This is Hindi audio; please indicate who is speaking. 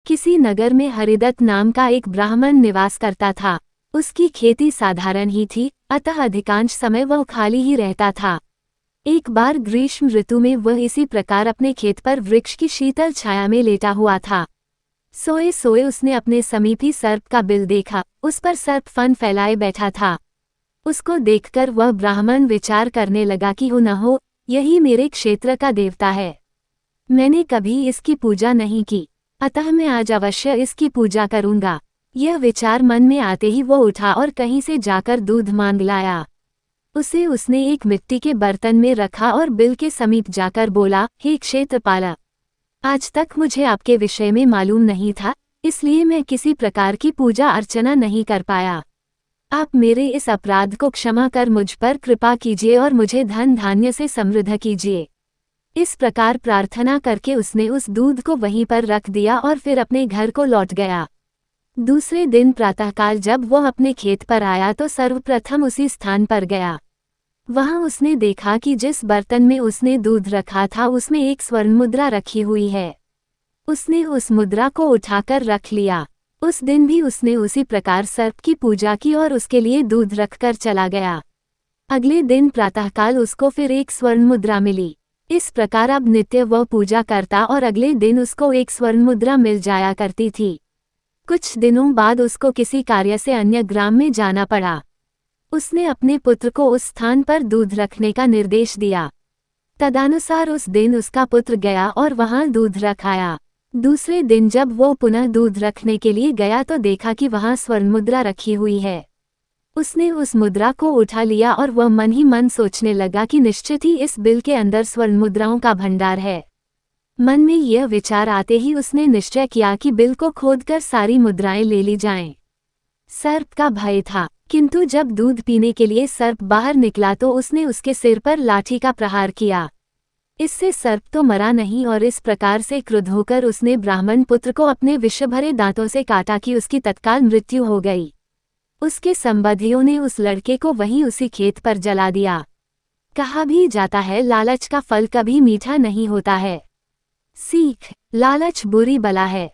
Speaker 1: किसी नगर में हरिदत्त नाम का एक ब्राह्मण निवास करता था। उसकी खेती साधारण ही थी, अतः अधिकांश समय वह खाली ही रहता था। एक बार ग्रीष्म ऋतु में वह इसी प्रकार अपने खेत पर वृक्ष की शीतल छाया में लेटा हुआ था। सोए सोए उसने अपने समीप ही सर्प का बिल देखा। उस पर सर्प फन फैलाए बैठा था। उसको देखकर वह ब्राह्मण विचार करने लगा कि हो न हो, यही मेरे क्षेत्र का देवता है। मैंने कभी इसकी पूजा नहीं की, अतः मैं आज अवश्य इसकी पूजा करूंगा। यह विचार मन में आते ही वो उठा और कहीं से जाकर दूध मांग लाया। उसने एक मिट्टी के बर्तन में रखा और बिल के समीप जाकर बोला, हे क्षेत्रपालक, आज तक मुझे आपके विषय में मालूम नहीं था, इसलिए मैं किसी प्रकार की पूजा अर्चना नहीं कर पाया। आप मेरे इस अपराध को क्षमा कर मुझ पर कृपा कीजिए और मुझे धन धान्य से समृद्ध कीजिए। इस प्रकार प्रार्थना करके उसने उस दूध को वहीं पर रख दिया और फिर अपने घर को लौट गया। दूसरे दिन प्रातःकाल जब वह अपने खेत पर आया तो सर्वप्रथम उसी स्थान पर गया। वहां उसने देखा कि जिस बर्तन में उसने दूध रखा था उसमें एक स्वर्ण मुद्रा रखी हुई है। उसने उस मुद्रा को उठाकर रख लिया। उस दिन भी उसने उसी प्रकार सर्प की पूजा की और उसके लिए दूध रखकर चला गया। अगले दिन प्रातःकाल उसको फिर एक स्वर्ण मुद्रा मिली। इस प्रकार अब नित्य वह पूजा करता और अगले दिन उसको एक स्वर्ण मुद्रा मिल जाया करती थी। कुछ दिनों बाद उसको किसी कार्य से अन्य ग्राम में जाना पड़ा। उसने अपने पुत्र को उस स्थान पर दूध रखने का निर्देश दिया। तदनुसार उस दिन उसका पुत्र गया और वहां दूध रख आया। दूसरे दिन जब वो पुनः दूध रखने के लिए गया तो देखा कि वहां स्वर्ण मुद्रा रखी हुई है। उसने उस मुद्रा को उठा लिया और वह मन ही मन सोचने लगा कि निश्चित ही इस बिल के अंदर स्वर्ण मुद्राओं का भंडार है। मन में यह विचार आते ही उसने निश्चय किया कि बिल को खोदकर सारी मुद्राएं ले ली जाएं। सर्प का भय था, किंतु जब दूध पीने के लिए सर्प बाहर निकला तो उसने उसके सिर पर लाठी का प्रहार किया। इससे सर्प तो मरा नहीं और इस प्रकार से क्रुद्ध होकर उसने ब्राह्मण पुत्र को अपने विष भरे दांतों से काटा कि उसकी तत्काल मृत्यु हो गई। उसके संबंधियों ने उस लड़के को वहीं उसी खेत पर जला दिया। कहा भी जाता है, लालच का फल कभी मीठा नहीं होता है। सीख, लालच बुरी बला है।